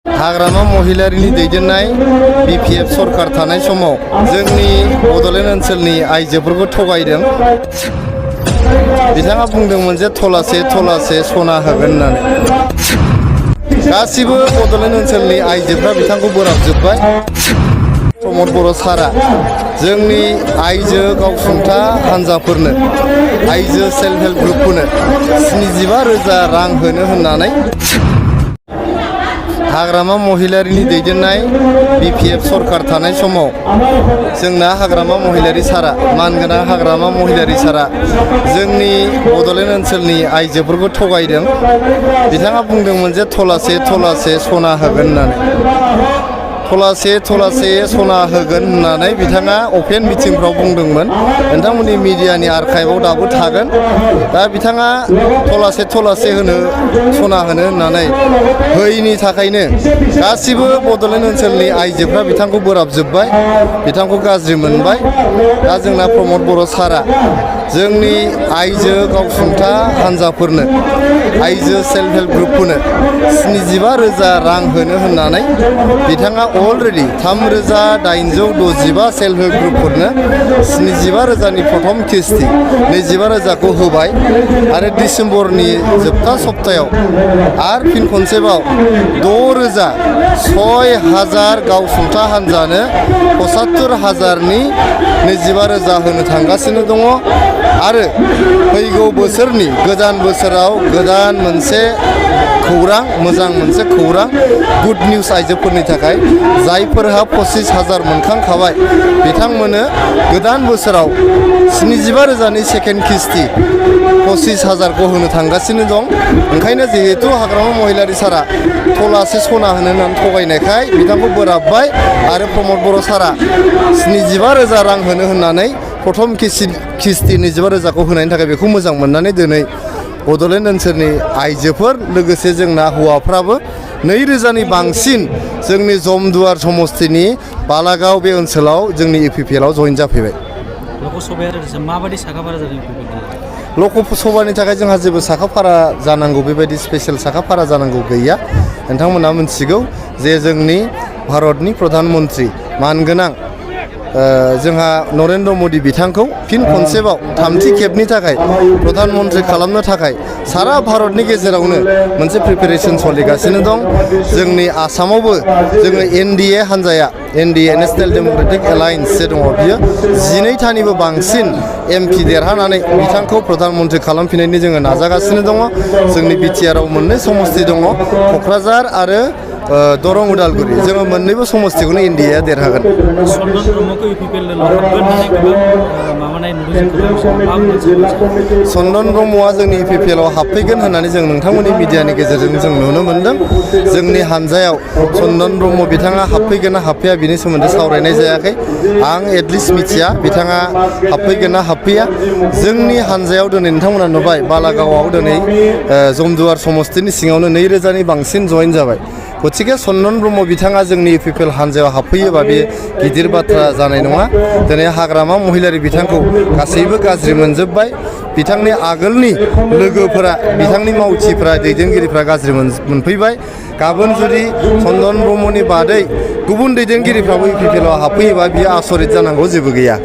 हाग्रामा महिलारिनि दैदेननाय BPF सरकार थानाय समाव जोंनि बड'लेण्ड ओनसोलनि आइजोफोरखौ थगायदों। बिथाङा बुंदोंमोन जे थलासे सना होगोन होननानै। गासिबो बड'लेण्ड ओनसोलनि आइजोफ्रा बिथांखौ बोराबजोब्बाय। प्रमद बर' सारा जोंनि आइजो गावसुंथा हान्जाफोरनो आइजो सेल्फ हेल्प ग्रुपफोरनो 75,000 रां होनो होननानै हाग्रामा महिलारिनि दैदेननाय BPF सरकार थानाय समाव जोंना हाग्रामा महिलारि सारा मानगोनां हाग्रामा महिलारि सारा जोंनि बड'लेण्ड ओनसोलनि आइजोफोरखौ थगायदों। बिथाङा बुंदोंमोन जे थलासे सना होगोन होननानै। थलासे सना होगोन होननानै बिथाङा अपेन मिटिंफ्राव बुंदोंमोन। नोंथांमोननि मिडियानि आर्काइभआव दाबो थागोन। दा बिथाङा थलासे सना होनो होननानै होयैनि थाखायनो गासिबो बड'लेण्ड ओनसोलनि आइजोफ्रा बिथांखौ बोराबजोब्बाय, बिथांखौ गाज्रि मोनबाय। दा जोंना प्रमद बर' सारा जोंनि आइजो गावसुंथा हान्जाफोरनो आइजो सेल्फ हेल्प ग्रुपफोरनो 75,000 रां होनो होननानै बिथाङा अलरेडि 3,865 सेल्फ हेल्प ग्रुपफोरनो 75,000नि प्रथम किस्ति 25,000खौ होबाय आरो डिसेम्बरनि जोबथा सप्तायाव आरो फिन खनसेबाव 6,000 गावसुंथा हान्जानो 75,000नि 25,000 होनो थांगासिनो दङ। आरो फैगौ बोसोरनि गोदान बोसोराव गोदान मोनसे खौरां, मोजां मोनसे खौरां, गुड निउज आइजोफोरनि थाखाय जायफोरहा 25,000 मोनखांखाबाय बिथांमोननो गोदान बोसोराव 75,000नि सेकेन्ड किस्ति 25,000खौ होनो थांगासिनो दं। ओंखायनो जिहेतु हाग्रामा महिलारि सारा थलासे सना होनो होननानै थगायनायखाय बिथांखौ बोराबबाय आरो प्रमद बर' सारा 75,000 रां होनो होननानै प्रथम किस्ति 25,000खौ होनायनि थाखाय बेखौ मोजां मोननानै दिनै बड'लेण्ड ओनसोलनि आइजोफोर लोगोसे जोंना हौवाफ्राबो 2,000नि बांसिन जोंनि जमदुवार समस्तिनि बालागाव बे ओनसोलाव जोंनि UPPLआव जइन जाफैबाय। लकसभायाव माबायदि साखाफारा जादों? लकसभानि थाखाय जोंहा जेबो साखाफारा जानांगौ बेबायदि स्पेसियेल साखाफारा जानांगौ गैया। नोंथांमोना मिथिगौ जे जोंनि भारतनि प्रधान मन्त्रि मानगोनां जोंहा नरेन्द्र मदि बिथांखौ फिन खनसेबाव थामथि खेबनि थाखाय प्रधान मन्त्रि खालामनो थाखाय सारा भारतनि गेजेरावनो मोनसे प्रिपेरेसन सोलिगासिनो दं। जोंनि आसामावबो जोङो NDA हान्जाया NDA नेशनेल डेम'क्रेटिक एलायन्स जे दङ बियो 12थानिबो बांसिन MP देरहानानै बिथांखौ प्रधान मन्त्रि खालामफिननायनि जोङो नाजागासिनो दङ। जोंनि BTRआव मोननै समस्ति दङ, क'क्राझार आरो दरं उदालगुरि। जोङो मोननैबो समस्तिखौनो NDAया देरहागोन। चन्दन ब्रह्मआ जोंनि UPPLआव हाबफैगोन होननानै जों नोंथांमोननि मिडियानि गेजेरजों जों नुनो मोन्दों। जोंनि हान्जायाव चन्दन ब्रह्म बिथाङा हाबफैगोन ना हाबफैया बिनि सोमोन्दै सावरायनाय जायाखै। आं एटलिस्ट मिथिया बिथाङा हाबफैगोन ना हाबफैया। जोंनि हान्जायाव दिनै नोंथांमोना नुबाय बालागावआव दिनै जमदुवार समस्तिनि सिङावनो 2,000नि बांसिन जइन जाबाय। गतिके चन्दन ब्रह्म बिथाङा जोंनि UPPL हान्जायाव हाबफैयोबा बे गिदिर बाथ्रा जानाय नङा। दिनै हाग्रामा महिलारि बिथांखौ गासैबो गाज्रि मोनजोब्बाय। बिथांनि आगोलनि लोगोफोरा, बिथांनि मावथिफ्रा, दैदेनगिरिफ्रा गाज्रि मोनफैबाय। गाबोन जुदि चन्दन ब्रह्मनि बादै गुबुन दैदेनगिरिफ्राबो UPPLआव हाबफैयोबा बियो आसरित जानांगौ जेबो गैया।